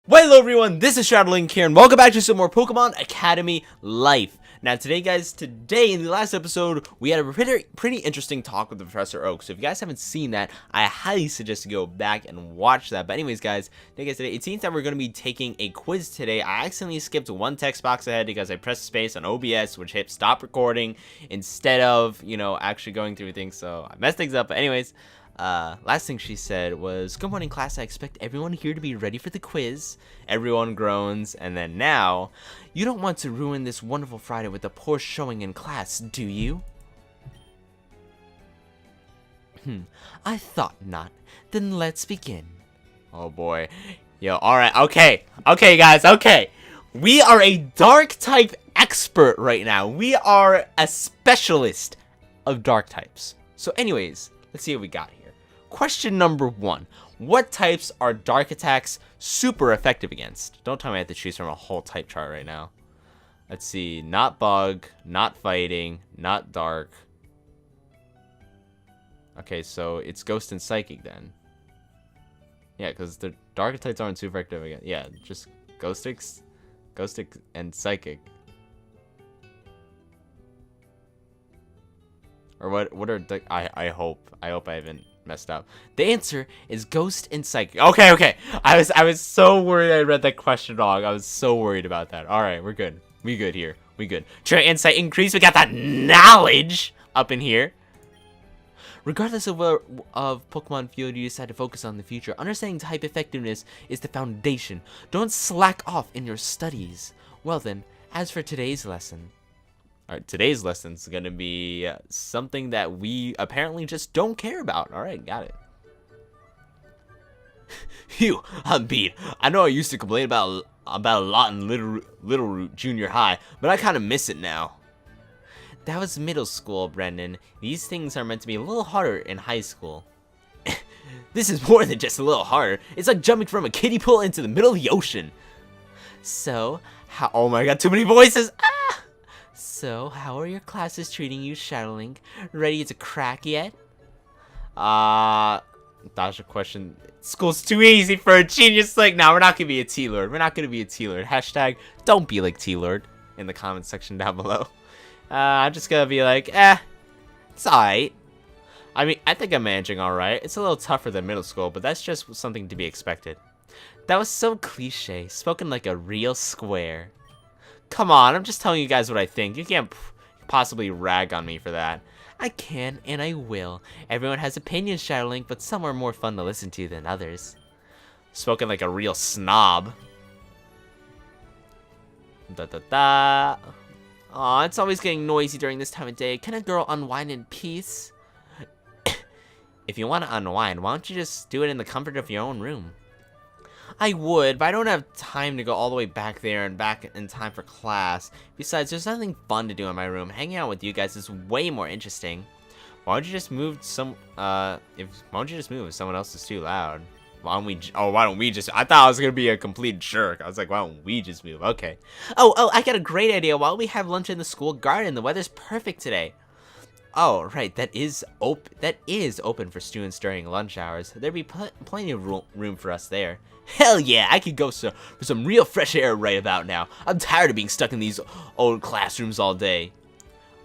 Well, hello everyone, this is Shadowlink here, and welcome back to some more Pokemon Academy Life. Now today guys, in the last episode, we had a pretty interesting talk with Professor Oak. So if you guys haven't seen that, I highly suggest to go back and watch that. But anyways guys, today it seems that we're going to be taking a quiz today. I accidentally skipped one text box ahead because I pressed space on OBS, which hit stop recording instead of, actually going through things. So I messed things up, but anyways. Last thing she said was, "Good morning, class. I expect everyone here to be ready for the quiz." Everyone groans, and then now, "You don't want to ruin this wonderful Friday with a poor showing in class, do you?" I thought not. Then let's begin. Oh boy. Yo, alright, okay. Okay, guys, okay. We are a dark type expert right now. We are a specialist of dark types. So anyways, let's see what we got here. Question number 1. What types are dark attacks super effective against? Don't tell me I have to choose from a whole type chart right now. Let's see. Not bug, not fighting, not dark. Okay, so it's ghost and psychic then. Yeah, because the dark attacks aren't super effective against. Yeah, just ghost and psychic. Or what are the, I hope I haven't messed up. The answer is ghost and psychic. Okay. I was so worried I read that question wrong. I was so worried about that. All right, we're good. We good here. We good. Try insight increase. We got that knowledge up in here. Regardless of Pokemon field you decide to focus on in the future, understanding type effectiveness is the foundation. Don't slack off in your studies. Well then, as for today's lesson. Alright, today's lesson is going to be something that we apparently just don't care about. Alright, got it. Phew, I'm beat. I know I used to complain about a lot in Little Root Junior High, but I kind of miss it now. That was middle school, Brendan. These things are meant to be a little harder in high school. This is more than just a little harder. It's like jumping from a kiddie pool into the middle of the ocean. So, oh my god, too many voices! Ah! So, how are your classes treating you, Shadowlink? Ready to crack yet? That's a question. School's too easy for a genius like. Nah, we're not gonna be a TLord. We're not gonna be a TLord. Hashtag don't be like TLord in the comment section down below. I'm just gonna be like, it's alright. I mean, I think I'm managing alright. It's a little tougher than middle school, but that's just something to be expected. That was so cliche, spoken like a real square. Come on, I'm just telling you guys what I think. You can't possibly rag on me for that. I can, and I will. Everyone has opinions, Shadowlink, but some are more fun to listen to than others. Spoken like a real snob. Aw, it's always getting noisy during this time of day. Can a girl unwind in peace? If you want to unwind, why don't you just do it in the comfort of your own room? I would, but I don't have time to go all the way back there and back in time for class. Besides, there's nothing fun to do in my room. Hanging out with you guys is way more interesting. Why don't you just move if someone else is too loud? Why don't we just, I thought I was gonna be a complete jerk. I was like, why don't we just move? Okay. Oh, I got a great idea. Why don't we have lunch in the school garden? The weather's perfect today. Oh, right, that is open for students during lunch hours. There'd be plenty of room for us there. Hell yeah, I could go for some real fresh air right about now. I'm tired of being stuck in these old classrooms all day.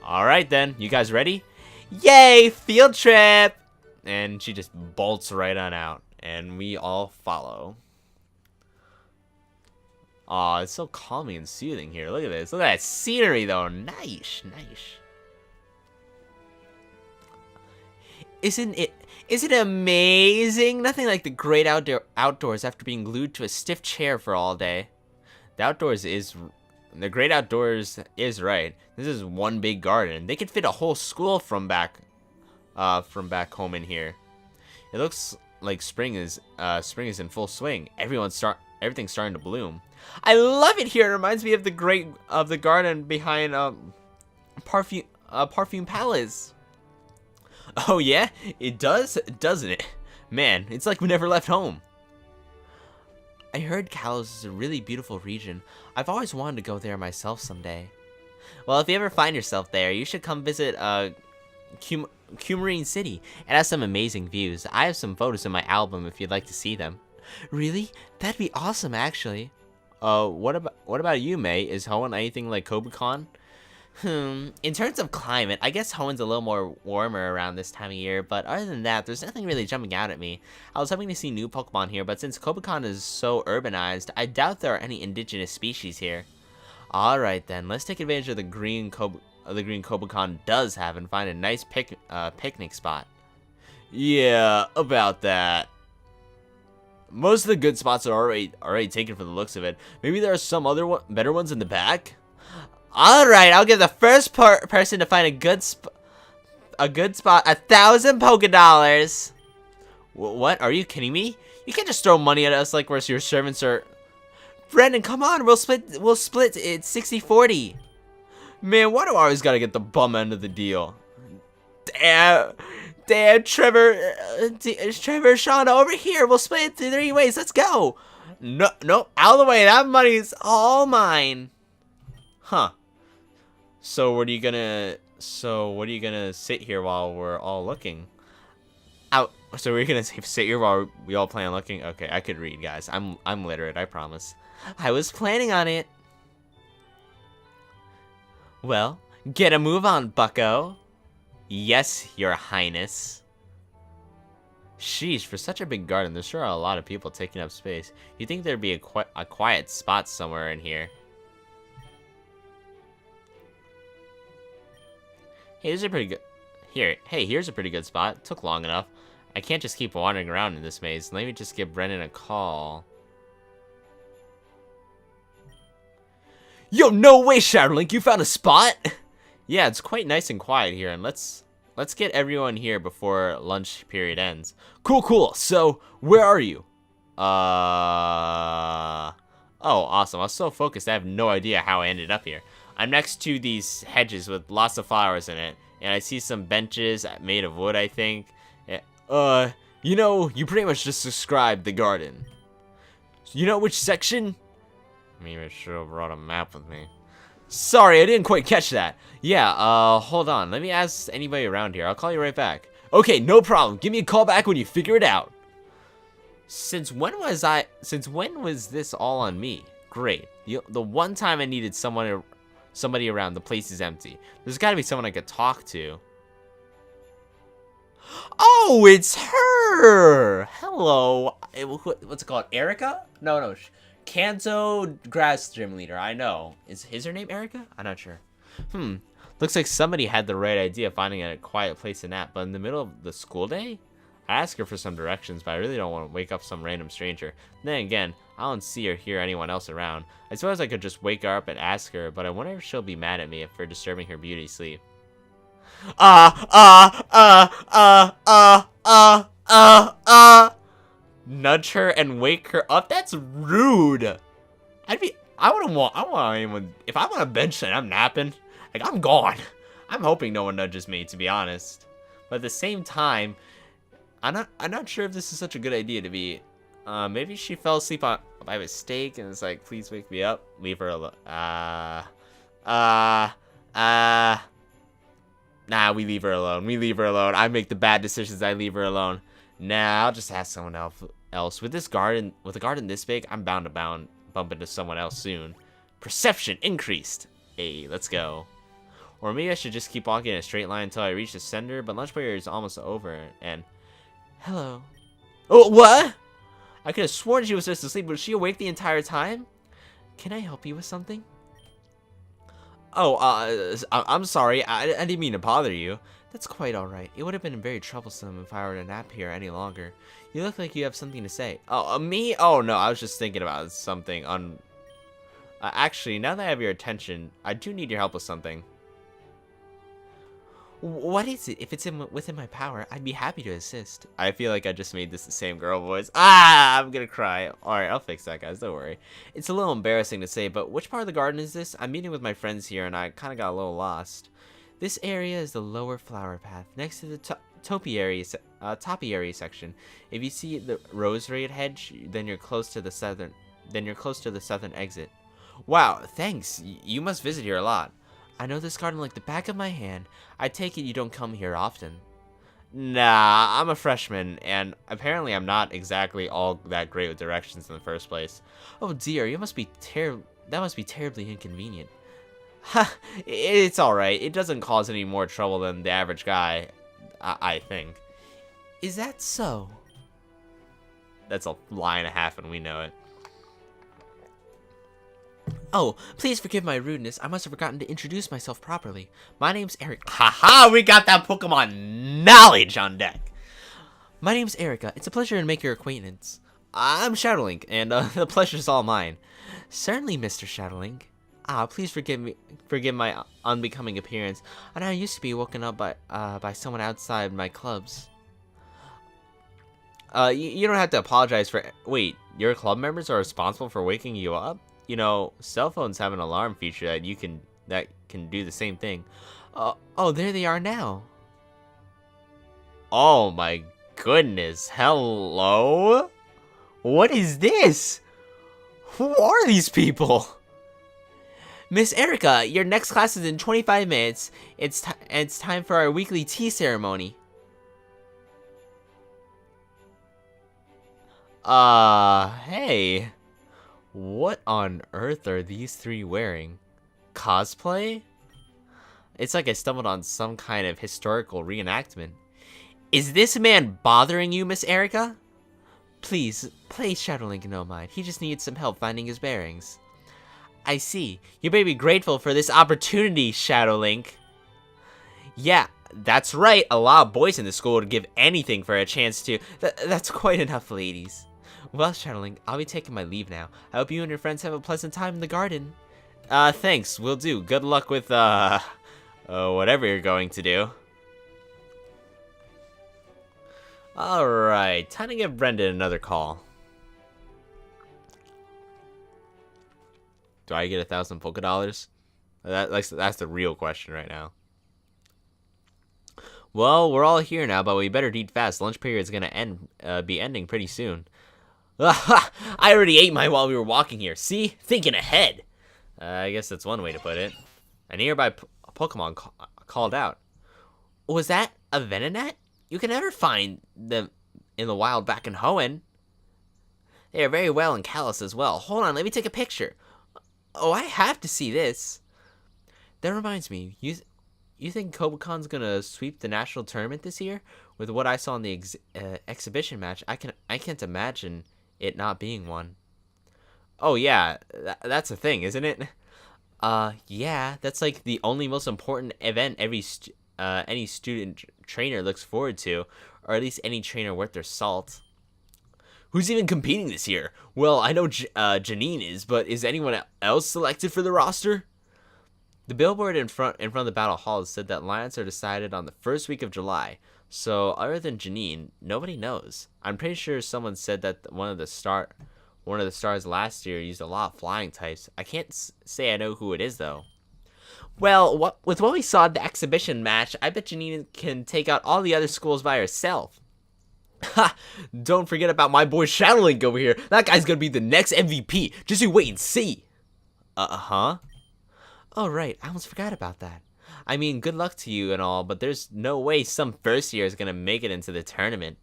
Alright then, you guys ready? Yay, field trip! And she just bolts right on out, and we all follow. Aw, it's so calming and soothing here. Look at this. Look at that scenery though. Nice. Isn't it amazing? Nothing like the great outdoors after being glued to a stiff chair for all day. The great outdoors is right. This is one big garden. They could fit a whole school from back home in here. It looks like spring is in full swing. Everything's starting to bloom. I love it here. It reminds me of the garden behind Perfume Palace. Oh yeah? It does, doesn't it? Man, it's like we never left home. I heard Kalos is a really beautiful region. I've always wanted to go there myself someday. Well, if you ever find yourself there, you should come visit Cumarine City. It has some amazing views. I have some photos in my album if you'd like to see them. Really? That'd be awesome, actually. What about you, May? Is Hoenn anything like Kobucon? In terms of climate, I guess Hoenn's a little more warmer around this time of year, but other than that, there's nothing really jumping out at me. I was hoping to see new Pokemon here, but since Kobucon is so urbanized, I doubt there are any indigenous species here. Alright then, let's take advantage of the green Kobucon does have and find a nice picnic spot. Yeah, about that. Most of the good spots are already taken from the looks of it. Maybe there are some other better ones in the back? Alright, I'll give the first person to find a good spot 1,000 Pokédollars. What? Are you kidding me? You can't just throw money at us like we're your servants or... Brendan, come on, we'll split it 60-40. Man, why do I always gotta get the bum end of the deal? Damn, Trevor, Shauna, over here. We'll split it 3 ways. Let's go. No, out of the way. That money's all mine. Huh. So what are you gonna sit here while we're all looking? Out. So we're gonna sit here while we all plan on looking? Okay, I could read, guys. I'm literate, I promise. I was planning on it. Well, get a move on, bucko. Yes, your highness. Sheesh, for such a big garden, there sure are a lot of people taking up space. You'd think there'd be a quiet spot somewhere in here. Hey, here's a pretty good spot. Took long enough. I can't just keep wandering around in this maze. Let me just give Brendan a call. Yo, no way, Shadowlink, you found a spot? Yeah, it's quite nice and quiet here, and let's get everyone here before lunch period ends. Cool. So, where are you? Oh, awesome. I was so focused, I have no idea how I ended up here. I'm next to these hedges with lots of flowers in it, and I see some benches made of wood, I think. You know, you pretty much just described the garden. You know which section? Maybe I should have brought a map with me. Sorry, I didn't quite catch that. Yeah, hold on. Let me ask anybody around here. I'll call you right back. Okay, no problem. Give me a call back when you figure it out. Since when was this all on me? Great. The one time I needed somebody around, the place is empty. There's gotta be someone I could talk to. Oh, it's her! Hello. What's it called? Erica? No. Kanto Grass Gym Leader. I know. Is her name Erica? I'm not sure. Looks like somebody had the right idea of finding a quiet place to nap, but in the middle of the school day? I asked her for some directions, but I really don't want to wake up some random stranger. Then again, I don't see or hear anyone else around. I suppose I could just wake her up and ask her, but I wonder if she'll be mad at me for disturbing her beauty sleep. Nudge her and wake her up? That's rude. I wouldn't want anyone, if I'm on a bench and I'm napping, like, I'm gone. I'm hoping no one nudges me, to be honest. But at the same time, I'm not sure if this is such a good idea to be. Maybe she fell asleep by mistake and it's like, please wake me up. Leave her alone. Nah, we leave her alone. I make the bad decisions. I leave her alone. Nah, I'll just ask someone else. With a garden this big, I'm bound to bump into someone else soon. Perception increased. Hey, let's go. Or maybe I should just keep walking in a straight line until I reach the center, but lunch period is almost over, and... Hello. Oh, what? I could have sworn she was just asleep. Was she awake the entire time? Can I help you with something? Oh, I'm sorry. I didn't mean to bother you. That's quite alright. It would have been very troublesome if I were to nap here any longer. You look like you have something to say. Oh, me? Oh, no, I was just thinking about something on... actually, now that I have your attention, I do need your help with something. What is it? If it's within my power, I'd be happy to assist. I feel like I just made this the same girl voice. I'm gonna cry. Alright, I'll fix that, guys. Don't worry. It's a little embarrassing to say, but which part of the garden is this? I'm meeting with my friends here, and I kind of got a little lost. This area is the lower flower path, next to the topiary section. If you see the rose red hedge, then you're close to the southern exit. Wow, thanks. You must visit here a lot. I know this garden like the back of my hand. I take it you don't come here often. Nah, I'm a freshman, and apparently I'm not exactly all that great with directions in the first place. Oh dear, that must be terribly inconvenient. Ha, it's alright. It doesn't cause any more trouble than the average guy, I think. Is that so? That's a lie and a half, and we know it. Oh, please forgive my rudeness. I must have forgotten to introduce myself properly. My name's Eric. Haha, we got that Pokemon knowledge on deck. My name's Erica. It's a pleasure to make your acquaintance. I'm Shadowlink, and the pleasure's all mine. Certainly, Mr. Shadowlink. Please forgive my unbecoming appearance. I know I used to be woken up by someone outside my clubs. You don't have to apologize for. Wait, your club members are responsible for waking you up? You know, cell phones have an alarm feature that can do the same thing. Oh, there they are now. Oh my goodness! Hello? What is this? Who are these people? Miss Erica, your next class is in 25 minutes. It's time for our weekly tea ceremony. Hey. What on earth are these three wearing? Cosplay? It's like I stumbled on some kind of historical reenactment. Is this man bothering you, Miss Erica? Please Shadowlink no mind. He just needs some help finding his bearings. I see. You may be grateful for this opportunity, Shadowlink. Yeah, that's right. A lot of boys in the school would give anything for a chance to. That's quite enough, ladies. Well, Shadowlink, I'll be taking my leave now. I hope you and your friends have a pleasant time in the garden. Thanks. Will do. Good luck with, whatever you're going to do. Alright, time to give Brendan another call. Do I get 1,000 polka dollars? That's the real question right now. Well, we're all here now, but we better eat fast. Lunch period's gonna be ending pretty soon. I already ate mine while we were walking here. See? Thinking ahead. I guess that's one way to put it. A nearby Pokemon called out. Was that a Venonat? You can never find them in the wild back in Hoenn. They are very well and callous as well. Hold on, let me take a picture. Oh, I have to see this. That reminds me, you think Kobukon's gonna sweep the national tournament this year? With what I saw in the exhibition match, I can't imagine it not being one. Oh yeah, that's a thing, isn't it? Yeah, that's like the only most important event any student trainer looks forward to, or at least any trainer worth their salt. Who's even competing this year? Well, I know Janine is, but is anyone else selected for the roster? The billboard in front of the battle hall said that lineups are decided on the first week of July. So other than Janine, nobody knows. I'm pretty sure someone said that one of the stars last year used a lot of flying types. I can't say I know who it is though. Well, with what we saw at the exhibition match, I bet Janine can take out all the other schools by herself. Ha! Don't forget about my boy Shadowlink over here. That guy's gonna be the next MVP. Just you wait and see. Huh? Oh, right. I almost forgot about that. I mean, good luck to you and all, but there's no way some first year is gonna make it into the tournament.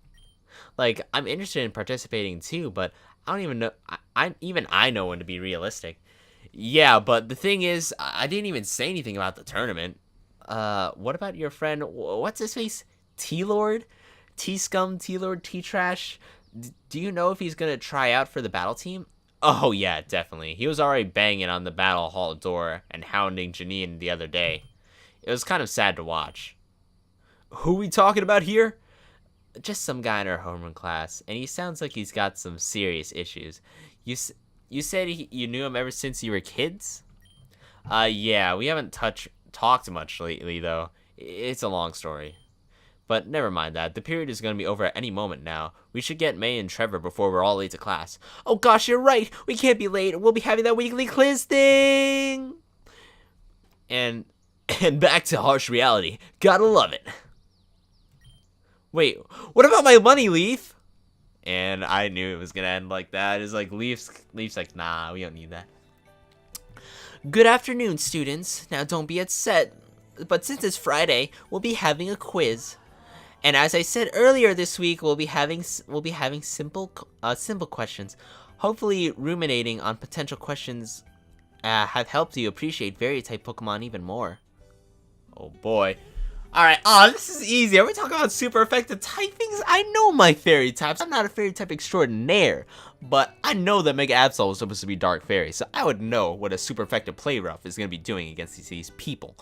Like, I'm interested in participating too, but I don't even know. I know when to be realistic. Yeah, but the thing is, I didn't even say anything about the tournament. What about your friend? What's his face? TLord? T-Scum, TLord, T-Trash? Do you know if he's gonna try out for the battle team? Oh yeah, definitely. He was already banging on the battle hall door and hounding Janine the other day. It was kind of sad to watch. Who we talking about here? Just some guy in our homeroom class, and he sounds like he's got some serious issues. You said you knew him ever since you were kids? Yeah, we haven't talked much lately, though. It's a long story. But never mind that. The period is going to be over at any moment now. We should get May and Trevor before we're all late to class. Oh gosh, you're right. We can't be late. We'll be having that weekly quiz thing. And back to harsh reality. Gotta love it. Wait, what about my money, Leaf? And I knew it was going to end like that. It's like Leaf's like, nah, we don't need that. Good afternoon, students. Now don't be upset, but since it's Friday, we'll be having a quiz. And as I said earlier this week, we'll be having simple questions. Hopefully, ruminating on potential questions have helped you appreciate fairy type Pokemon even more. Oh boy. Alright, this is easy. Are we talking about super effective typings? I know my fairy types. I'm not a fairy type extraordinaire, but I know that Mega Absol was supposed to be Dark Fairy, so I would know what a super effective Play Rough is going to be doing against these people.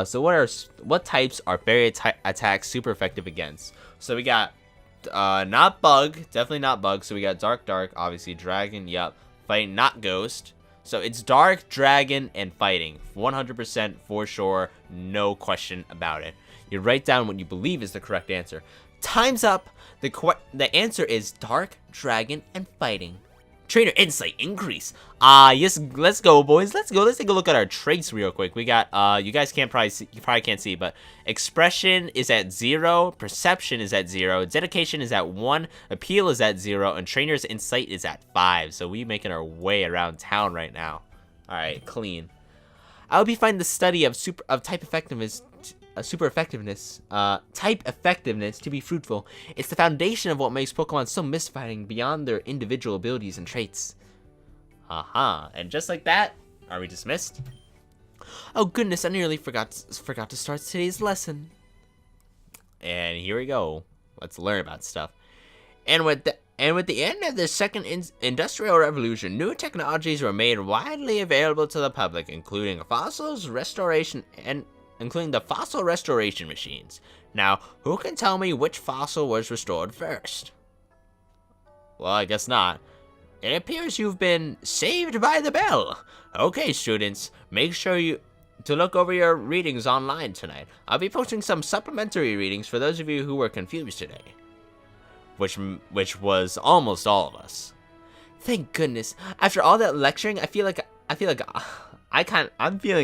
So what types are fairy attacks super effective against? So we got, not Bug, definitely not Bug, so we got Dark, obviously Dragon, yup, Fighting, not Ghost. So it's Dark, Dragon, and Fighting. 100% for sure, no question about it. You write down what you believe is the correct answer. Time's up. The answer is Dark, Dragon, and Fighting. Trainer Insight increase. Yes, let's go, boys. Let's go. Let's take a look at our traits real quick. We got, you guys probably can't see, but Expression is at 0, Perception is at 0, Dedication is at 1, Appeal is at 0, and Trainer's Insight is at 5. So we making our way around town right now. All right, clean. I would be finding the study of type effectiveness to be fruitful. It's the foundation of what makes Pokemon so mystifying beyond their individual abilities and traits. And just like that, are we dismissed? Oh goodness, I nearly forgot to start today's lesson. And here we go. Let's learn about stuff. And with the end of the second industrial revolution, new technologies were made widely available to the public, including the fossil restoration machines. Now, who can tell me which fossil was restored first? Well, I guess not. It appears you've been saved by the bell. Okay, students, make sure to look over your readings online tonight. I'll be posting some supplementary readings for those of you who were confused today. Which was almost all of us. Thank goodness. After all that lecturing, I'm feeling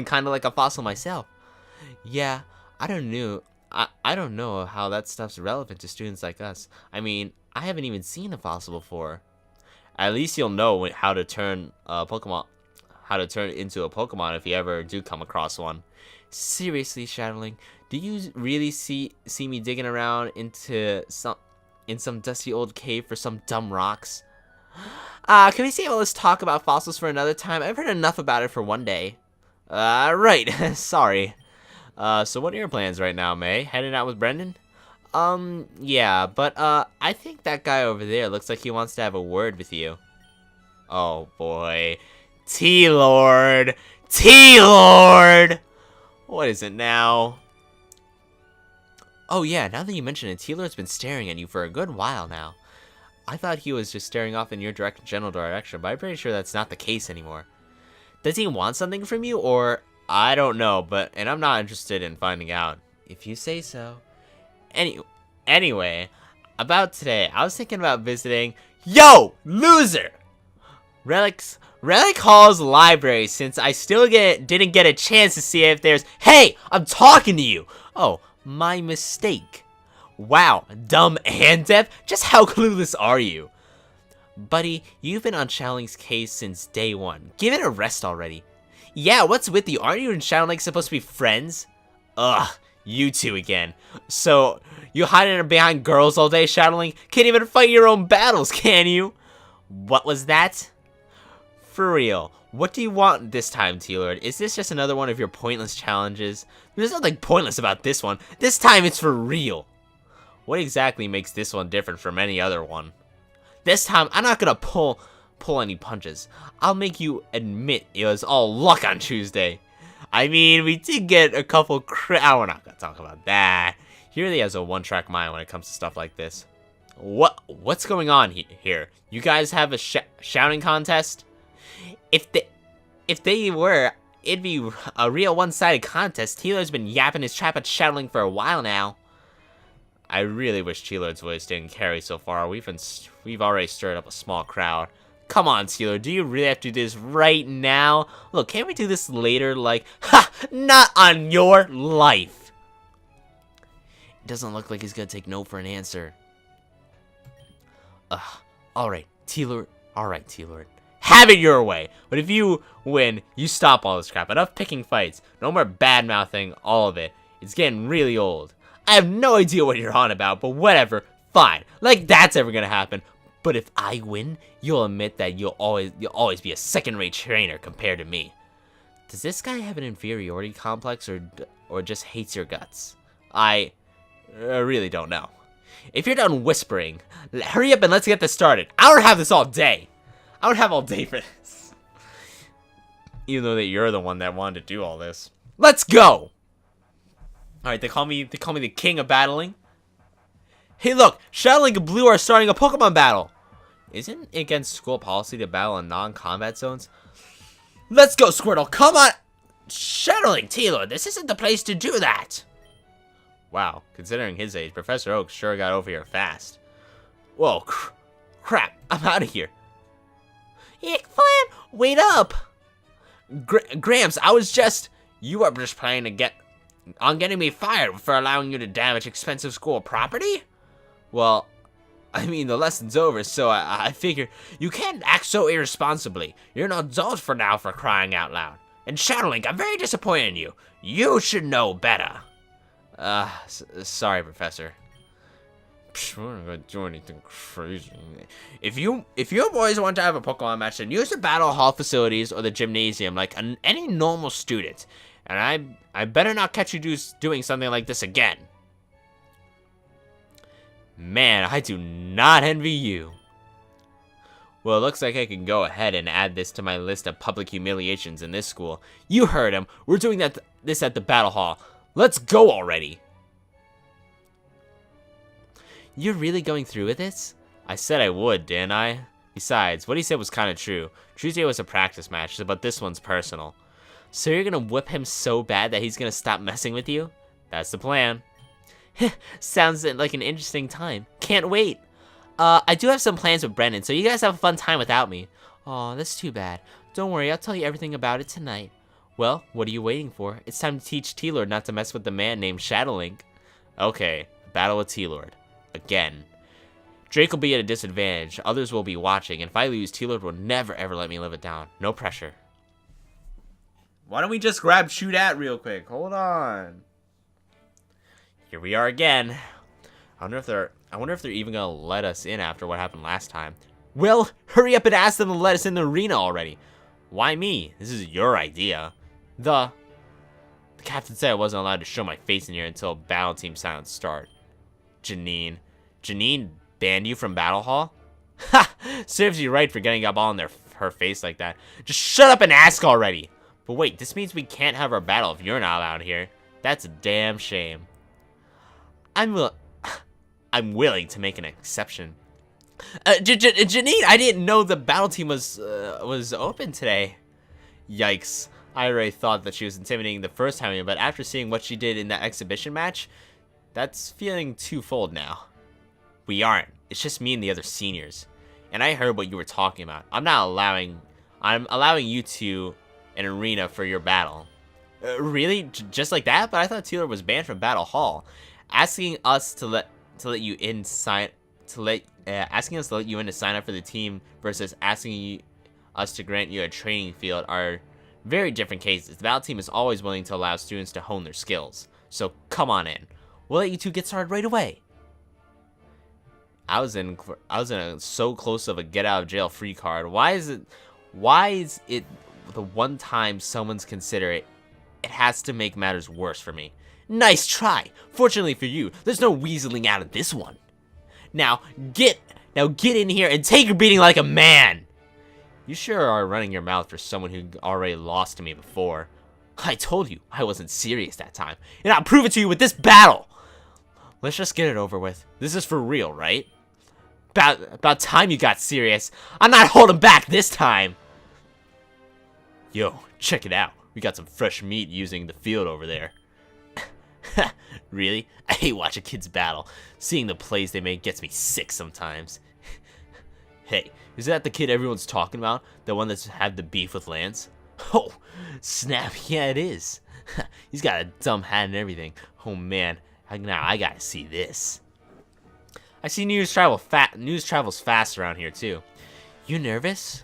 kind of like a fossil myself. Yeah, I don't know how that stuff's relevant to students like us. I mean, I haven't even seen a fossil before. At least you'll know how to turn into a Pokemon if you ever do come across one. Seriously, Shadowling, do you really see me digging around in some dusty old cave for some dumb rocks? Can we save all this talk about fossils for another time? I've heard enough about it for one day. Right, sorry. So what are your plans right now, May? Heading out with Brendan? Yeah, but, I think that guy over there looks like he wants to have a word with you. Oh, boy. TLord! TLord! What is it now? Oh, yeah, now that you mention it, TLord's been staring at you for a good while now. I thought he was just staring off in your general direction, but I'm pretty sure that's not the case anymore. Does he want something from you, or... I don't know, and I'm not interested in finding out. If you say so. Anyway, about today, I was thinking about visiting... Yo! Loser! Relic Hall's library, since I still didn't get a chance to see if there's... Hey! I'm talking to you! Oh, my mistake. Wow, dumb and deaf? Just how clueless are you? Buddy, you've been on Shadowling's case since day one. Give it a rest already. Yeah, what's with you? Aren't you and Shadowling supposed to be friends? Ugh, you two again. So, you hiding behind girls all day, Shadowling? Can't even fight your own battles, can you? What was that? For real, what do you want this time, TLord? Is this just another one of your pointless challenges? There's nothing pointless about this one. This time it's for real. What exactly makes this one different from any other one? This time, I'm not gonna pull any punches. I'll make you admit it was all luck on Tuesday. I mean, we did get a couple we're not gonna talk about that. He really has a one-track mind when it comes to stuff like this. What's going on here? You guys have a shouting contest? If they were, it'd be a real one-sided contest. TLord's been yapping his trap at Shadowling for a while now. I really wish TLord's voice didn't carry so far. We've already stirred up a small crowd. Come on, TLord, do you really have to do this right now? Look, can't we do this later? Like, ha! Not on your life! It doesn't look like he's gonna take no for an answer. Alright, TLord. Have it your way! But if you win, you stop all this crap. Enough picking fights. No more bad-mouthing all of it. It's getting really old. I have no idea what you're on about, but whatever. Fine. Like that's ever gonna happen. But if I win, you'll admit that you'll always be a second-rate trainer compared to me. Does this guy have an inferiority complex or just hates your guts? I really don't know. If you're done whispering, hurry up and let's get this started. I don't have this all day. I don't have all day for this. Even though that you're the one that wanted to do all this. Let's go! Alright, they call me the king of battling. Hey look, Shadowlink and Blue are starting a Pokemon battle. Isn't it against school policy to battle in non-combat zones? Let's go, Squirtle, come on! Shadowlink, TLord, this isn't the place to do that! Wow, considering his age, Professor Oak sure got over here fast. Whoa, crap, I'm out of here. Eggplant, wait up! Gramps, you are just planning to getting me fired for allowing you to damage expensive school property? Well, I mean, the lesson's over, so I figure you can't act so irresponsibly. You're an adult for now, for crying out loud. And Shadowlink, I'm very disappointed in you. You should know better. Sorry, Professor. We're not gonna do anything crazy. If you boys want to have a Pokemon match, then use the Battle Hall facilities or the gymnasium like any normal student. And I better not catch you doing something like this again. Man, I do not envy you. Well, it looks like I can go ahead and add this to my list of public humiliations in this school. You heard him. We're doing this at the Battle Hall. Let's go already. You're really going through with this? I said I would, didn't I? Besides, what he said was kind of true. Tuesday was a practice match, but this one's personal. So you're gonna whip him so bad that he's gonna stop messing with you? That's the plan. Sounds like an interesting time. Can't wait. I do have some plans with Brennan, so you guys have a fun time without me. Aw, that's too bad. Don't worry, I'll tell you everything about it tonight. Well, what are you waiting for? It's time to teach TLord not to mess with the man named Shadowlink. Okay, battle with TLord. Again. Drake will be at a disadvantage, others will be watching, and if I lose, TLord will never ever let me live it down. No pressure. Why don't we just grab Shoot At real quick? Hold on. Here we are again. I wonder if they're even gonna let us in after what happened last time. Well, hurry up and ask them to let us in the arena already. Why me? This is your idea. The captain said I wasn't allowed to show my face in here until battle team sounds start. Janine banned you from Battle Hall? Ha! Serves you right for getting up all in her face like that. Just shut up and ask already. But wait, this means we can't have our battle if you're not allowed here. That's a damn shame. I'm willing to make an exception. Janine, I didn't know the battle team was open today. Yikes. I already thought that she was intimidating the first time, but after seeing what she did in that exhibition match, that's feeling twofold now. We aren't. It's just me and the other seniors. And I heard what you were talking about. I'm allowing you to an arena for your battle. Really? Just like that? But I thought TLord was banned from Battle Hall. Asking us to let you in to sign up for the team versus asking us to grant you a training field are very different cases. The battle team is always willing to allow students to hone their skills. So come on in. We'll let you two get started right away. I was in so close of a get out of jail free card. Why is it the one time someone's considerate, it has to make matters worse for me? Nice try. Fortunately for you, there's no weaseling out of this one. Now get in here and take your beating like a man. You sure are running your mouth for someone who already lost to me before. I told you I wasn't serious that time, and I'll prove it to you with this battle. Let's just get it over with. This is for real, right? About time you got serious. I'm not holding back this time. Yo, check it out. We got some fresh meat using the field over there. Really? I hate watching kids battle. Seeing the plays they make gets me sick sometimes. Hey, is that the kid everyone's talking about? The one that's had the beef with Lance? Oh, snap, yeah it is. He's got a dumb hat and everything. Oh man, now I gotta see this. I see news travels fast around here too. You nervous?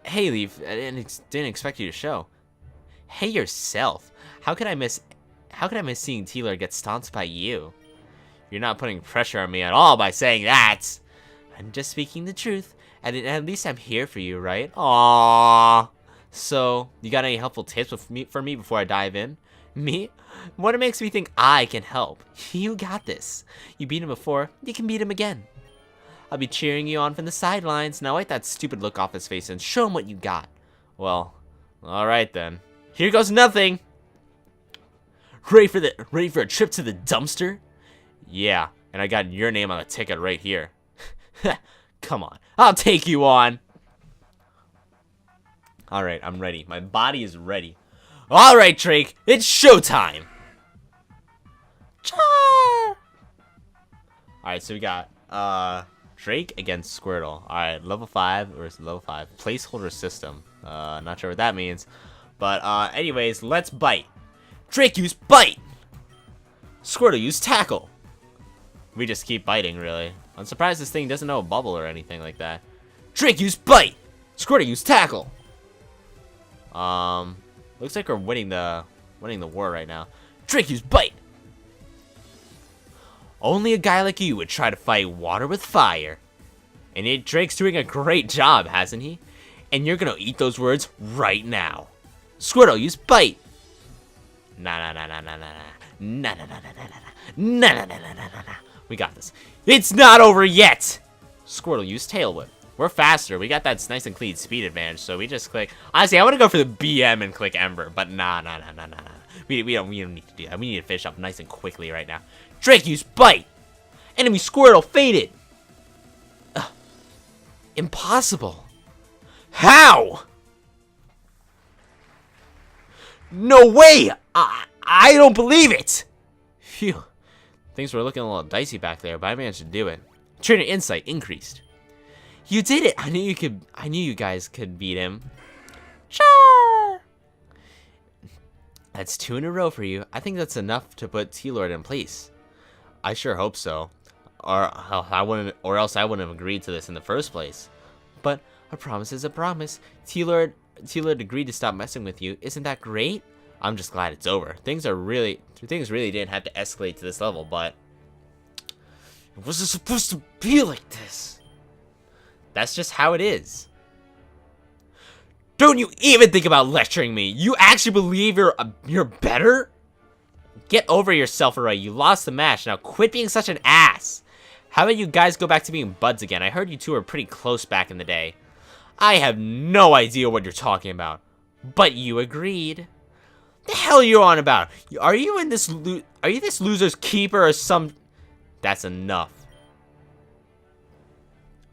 Hey Leaf, I didn't expect you to show. Hey yourself. How could I miss seeing TLord get stomped by you? You're not putting pressure on me at all by saying that. I'm just speaking the truth. And at least I'm here for you, right? Aww. So, you got any helpful tips for me before I dive in? Me? What makes me think I can help? You got this. You beat him before, you can beat him again. I'll be cheering you on from the sidelines. Now wipe that stupid look off his face and show him what you got. Well, alright then. Here goes nothing. Ready for a trip to the dumpster? Yeah, and I got your name on the ticket right here. Come on, I'll take you on. Alright, I'm ready. My body is ready. Alright, Drake, it's showtime. Alright, so we got Drake against Squirtle. Alright, level 5 versus level 5. Placeholder system. Not sure what that means. But anyways, let's bite. Drake use bite. Squirtle use tackle. We just keep biting, really. I'm surprised this thing doesn't know a bubble or anything like that. Drake use bite. Squirtle use tackle. Looks like we're winning the war right now. Drake use bite. Only a guy like you would try to fight water with fire. And Drake's doing a great job, hasn't he? And you're gonna eat those words right now. Squirtle, use bite. Nah. We got this. It's not over yet. Squirtle, use tail whip. We're faster. We got that nice and clean speed advantage, so we just click. Honestly, I want to go for the BM and click Ember, but nah. We don't need to do that. We need to finish up nice and quickly right now. Drake, use bite. Enemy Squirtle fainted. Impossible. How? No way! I don't believe it! Phew. Things were looking a little dicey back there, but I managed to do it. Trainer insight increased. You did it! I knew you guys could beat him. Char! That's 2 in a row for you. I think that's enough to put TLord in place. I sure hope so. Or else I wouldn't have agreed to this in the first place. But a promise is a promise. TLord agreed to stop messing with you. Isn't that great? I'm just glad it's over. Things really didn't have to escalate to this level, but it wasn't supposed to be like this. That's just how it is. Don't you even think about lecturing me. You actually believe you're better? Get over yourself already. You lost the match. Now quit being such an ass. How about you guys go back to being buds again? I heard you two were pretty close back in the day. I have no idea what you're talking about. But you agreed. The hell are you on about? Are you this loser's keeper or some? That's enough.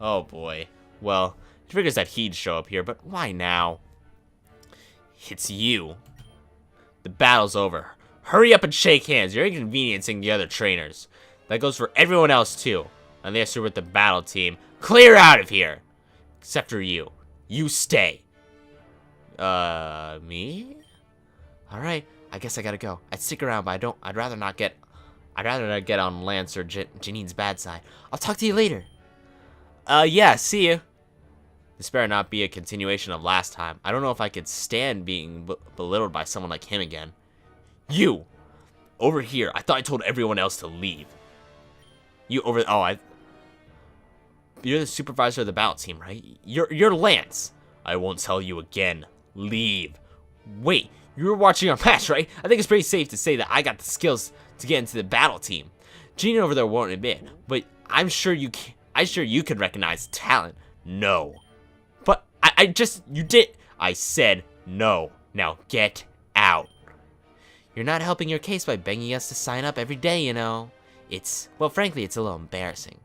Oh boy. Well, it figures that he'd show up here, but why now? It's you. The battle's over. Hurry up and shake hands. You're inconveniencing the other trainers. That goes for everyone else too. Unless you're with the battle team. Clear out of here. Except for you. You stay. Me? Alright, I guess I gotta go. I'd stick around, but I'd rather not get on Lance or Janine's bad side. I'll talk to you later. Yeah, see you. This better not be a continuation of last time. I don't know if I could stand being belittled by someone like him again. You! Over here, I thought I told everyone else to leave. You're the supervisor of the battle team, right? You're Lance. I won't tell you again. Leave. Wait, you were watching our match, right? I think it's pretty safe to say that I got the skills to get into the battle team. Gene over there won't admit, but I'm sure you can recognize talent. No. But you did. I said no. Now get out. You're not helping your case by begging us to sign up every day, you know. Frankly, it's a little embarrassing.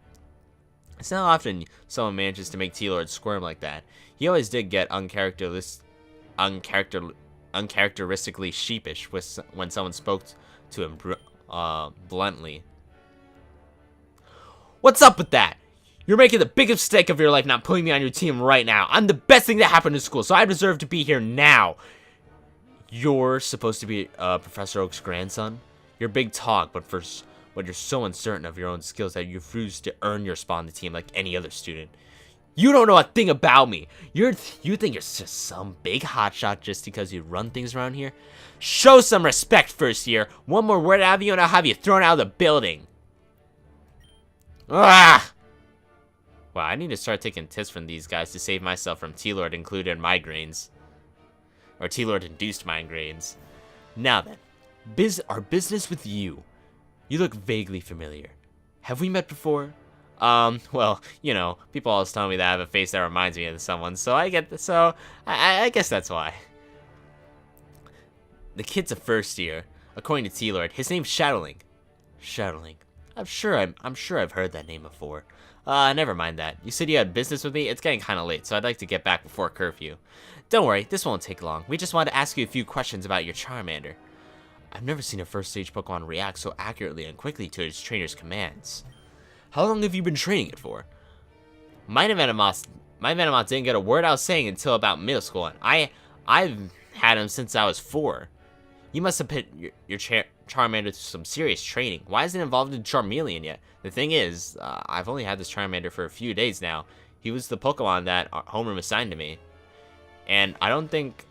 It's not often someone manages to make TLord squirm like that. He always did get uncharacteristically sheepish when someone spoke to him bluntly. What's up with that? You're making the biggest mistake of your life not putting me on your team right now. I'm the best thing that happened in school, so I deserve to be here now. You're supposed to be Professor Oak's grandson? You're big talk, but you're so uncertain of your own skills that you refuse to earn your spot on the team like any other student. You don't know a thing about me. You think you're just some big hotshot just because you run things around here? Show some respect, first year. One more word out of you and I'll have you thrown out of the building. Ah! Wow, I need to start taking tips from these guys to save myself from TLord included migraines. Or TLord induced migraines. Now then, our business with you. You look vaguely familiar. Have we met before? Well, you know, people always tell me that I have a face that reminds me of someone, so I guess that's why. The kid's a first year. According to TLord, his name's Shadowlink. Shadowlink. I'm sure I've heard that name before. Never mind that. You said you had business with me? It's getting kinda late, so I'd like to get back before curfew. Don't worry, this won't take long. We just wanted to ask you a few questions about your Charmander. I've never seen a first stage Pokemon react so accurately and quickly to its trainer's commands. How long have you been training it for? My Venomoth didn't get a word I was saying until about middle school, and I've had him since I was 4. You must have put your Charmander through some serious training. Why isn't it involved in Charmeleon yet? The thing is, I've only had this Charmander for a few days now. He was the Pokemon that homeroom assigned to me. And I don't think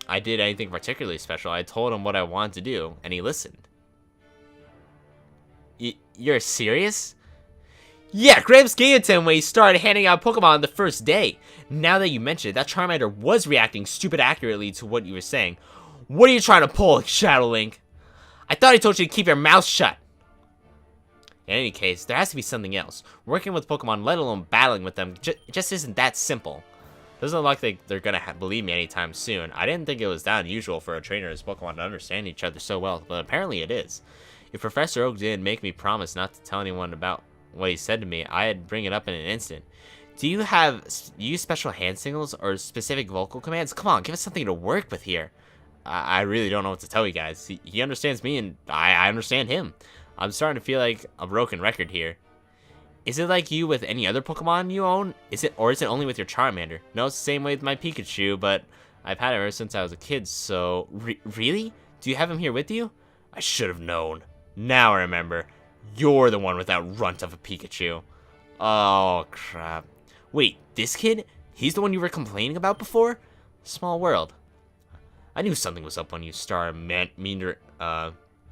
I did anything particularly special. I told him what I wanted to do, and he listened. You're serious? Yeah, Gramps gave it to him when he started handing out Pokemon the first day. Now that you mention it, that Charmander was reacting stupid accurately to what you were saying. What are you trying to pull, Shadowlink? I thought I told you to keep your mouth shut. In any case, there has to be something else. Working with Pokemon, let alone battling with them, just isn't that simple. Doesn't look like they're gonna believe me anytime soon. I didn't think it was that unusual for a trainer and his Pokemon to understand each other so well, but apparently it is. If Professor Oak didn't make me promise not to tell anyone about what he said to me, I'd bring it up in an instant. Do you use special hand signals or specific vocal commands? Come on, give us something to work with here. I really don't know what to tell you guys. He understands me and I understand him. I'm starting to feel like a broken record here. Is it like you with any other Pokemon you own? Is it only with your Charmander? No, it's the same way with my Pikachu, but I've had it ever since I was a kid, so... Really? Do you have him here with you? I should have known. Now I remember. You're the one with that runt of a Pikachu. Oh, crap. Wait, this kid? He's the one you were complaining about before? Small world. I knew something was up when you started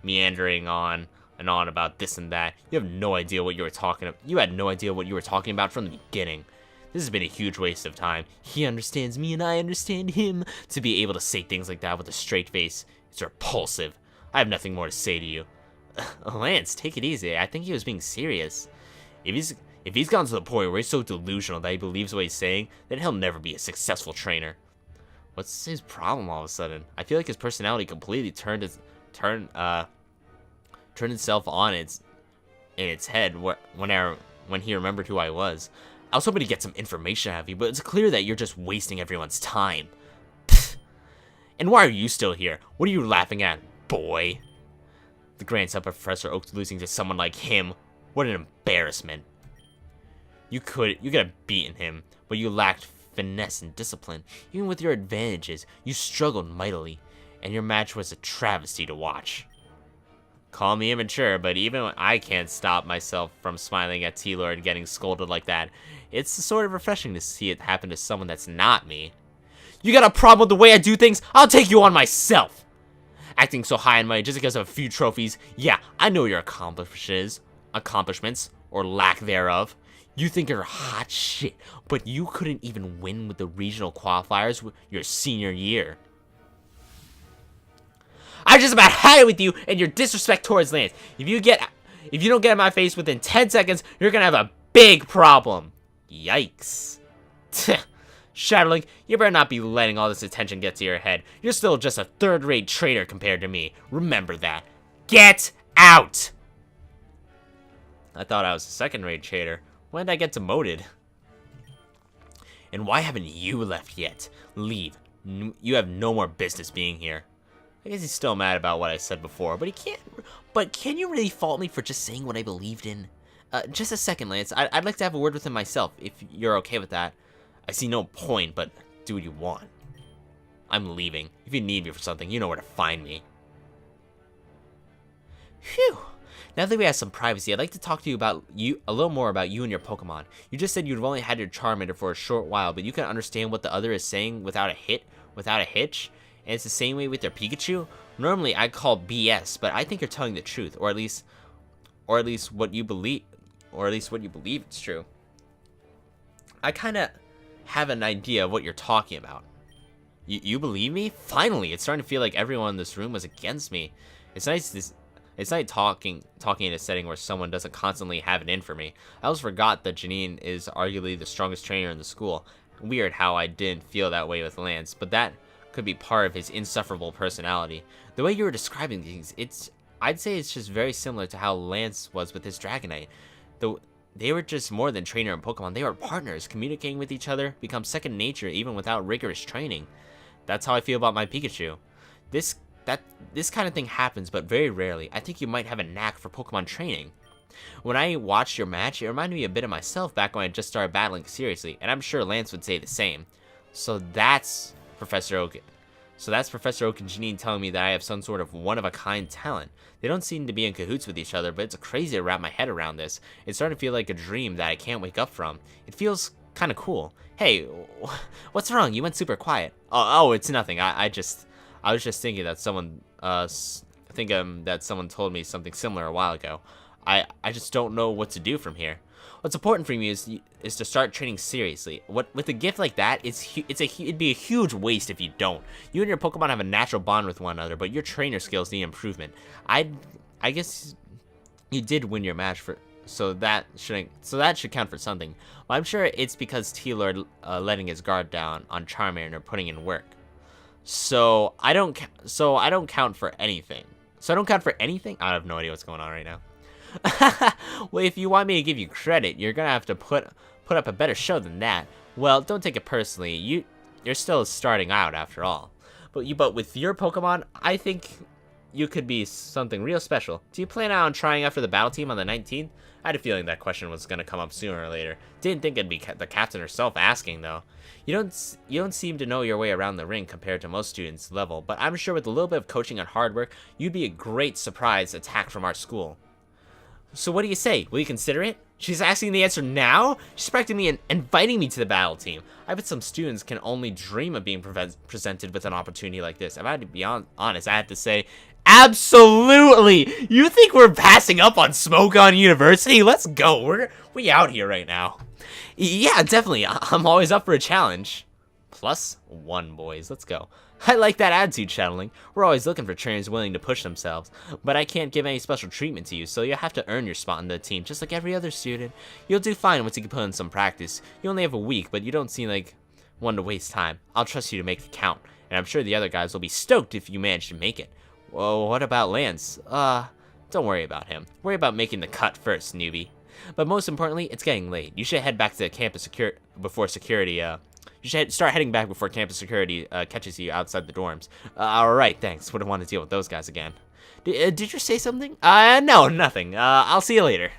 meandering on and on about this and that. You have no idea what you were talking about. You had no idea what you were talking about from the beginning. This has been a huge waste of time. He understands me and I understand him. To be able to say things like that with a straight face, it's repulsive. I have nothing more to say to you. Lance, take it easy. I think he was being serious. If he's gotten to the point where he's so delusional that he believes what he's saying, then he'll never be a successful trainer. What's his problem all of a sudden? I feel like his personality completely turned itself on in its head when he remembered who I was. I was hoping to get some information out of you, but it's clear that you're just wasting everyone's time. Pfft. And why are you still here? What are you laughing at, boy? The grandson of Professor Oak losing to someone like him. What an embarrassment. You could have beaten him, but you lacked finesse and discipline. Even with your advantages, you struggled mightily, and your match was a travesty to watch. Call me immature, but even when I can't stop myself from smiling at TLord getting scolded like that, it's sort of refreshing to see it happen to someone that's not me. You got a problem with the way I do things? I'll take you on myself! Acting so high and mighty just because of a few trophies, yeah, I know your accomplishments, or lack thereof. You think you're hot shit, but you couldn't even win with the regional qualifiers your senior year. I just about had it with you and your disrespect towards Lance. If you don't get in my face within 10 seconds, you're gonna have a big problem. Yikes. Shadowlink, you better not be letting all this attention get to your head. You're still just a third-rate trainer compared to me. Remember that. Get out! I thought I was a second-rate trainer. When did I get demoted? And why haven't you left yet? Leave. You have no more business being here. I guess he's still mad about what I said before, but can you really fault me for just saying what I believed in? Just a second, Lance. I'd like to have a word with him myself, if you're okay with that. I see no point, but do what you want. I'm leaving. If you need me for something, you know where to find me. Phew. Now that we have some privacy, I'd like to talk to you a little more about you and your Pokemon. You just said you've only had your Charmander for a short while, but you can understand what the other is saying without a hitch. And it's the same way with your Pikachu. Normally, I'd call BS, but I think you're telling the truth, or at least what you believe. or at least what you believe it's true. I kind of have an idea of what you're talking about. You believe me? Finally, it's starting to feel like everyone in this room was against me. It's nice talking in a setting where someone doesn't constantly have it in for me. I almost forgot that Janine is arguably the strongest trainer in the school. Weird how I didn't feel that way with Lance, but that could be part of his insufferable personality. The way you were describing things, I'd say it's just very similar to how Lance was with his Dragonite. They were just more than trainer and Pokemon. They were partners, communicating with each other, become second nature even without rigorous training. That's how I feel about my Pikachu. This kind of thing happens, but very rarely. I think you might have a knack for Pokemon training. When I watched your match, it reminded me a bit of myself back when I just started battling seriously, and I'm sure Lance would say the same. So that's Professor Oak and Janine telling me that I have some sort of one-of-a-kind talent. They don't seem to be in cahoots with each other, but it's crazy to wrap my head around this. It's starting to feel like a dream that I can't wake up from. It feels kind of cool. Hey, what's wrong? You went super quiet. Oh, it's nothing. I was just thinking that someone that someone told me something similar a while ago. I just don't know what to do from here. What's important for me is to start training seriously. With a gift like that, it'd be a huge waste if you don't. You and your Pokemon have a natural bond with one another, but your trainer skills need improvement. I guess you did win your match so that should count for something. Well, I'm sure it's because TLord letting his guard down on Charmander and putting in work. So I don't count for anything. I have no idea what's going on right now. Well, if you want me to give you credit, you're gonna have to put up a better show than that. Well, don't take it personally. You're still starting out after all. But with your Pokemon, I think you could be something real special. Do you plan on trying out for the battle team on the 19th? I had a feeling that question was gonna come up sooner or later. Didn't think it'd be the captain herself asking though. You don't seem to know your way around the ring compared to most students' level, but I'm sure with a little bit of coaching and hard work, you'd be a great surprise attack from our school. So what do you say? Will you consider it? She's asking the answer now? She's practicing me and inviting me to the battle team. I bet some students can only dream of being presented with an opportunity like this. If I had to be honest, I have to say, absolutely! You think we're passing up on Smogon University? Let's go. We out here right now. Yeah, definitely. I'm always up for a challenge. +1, boys. Let's go. I like that attitude, Shadowling. We're always looking for trainers willing to push themselves, but I can't give any special treatment to you, so you'll have to earn your spot in the team, just like every other student. You'll do fine once you can put in some practice. You only have a week, but you don't seem like one to waste time. I'll trust you to make it count, and I'm sure the other guys will be stoked if you manage to make it. Well, what about Lance? Don't worry about him. Worry about making the cut first, newbie. But most importantly, it's getting late. You should head back to campus before security, You should start heading back before campus security catches you outside the dorms. Alright, thanks. Wouldn't want to deal with those guys again. Did you say something? No, nothing. I'll see you later.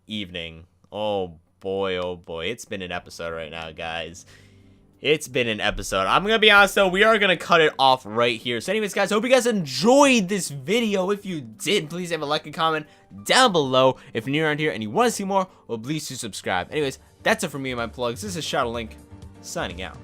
Evening. Oh boy. It's been an episode right now, guys. It's been an episode. I'm gonna be honest though, we are gonna cut it off right here. So anyways, guys, I hope you guys enjoyed this video. If you did, please have a like and comment down below. If you're new around here and you want to see more, well, please do subscribe. Anyways, that's it for me and my plugs. This is Shadowlink, signing out.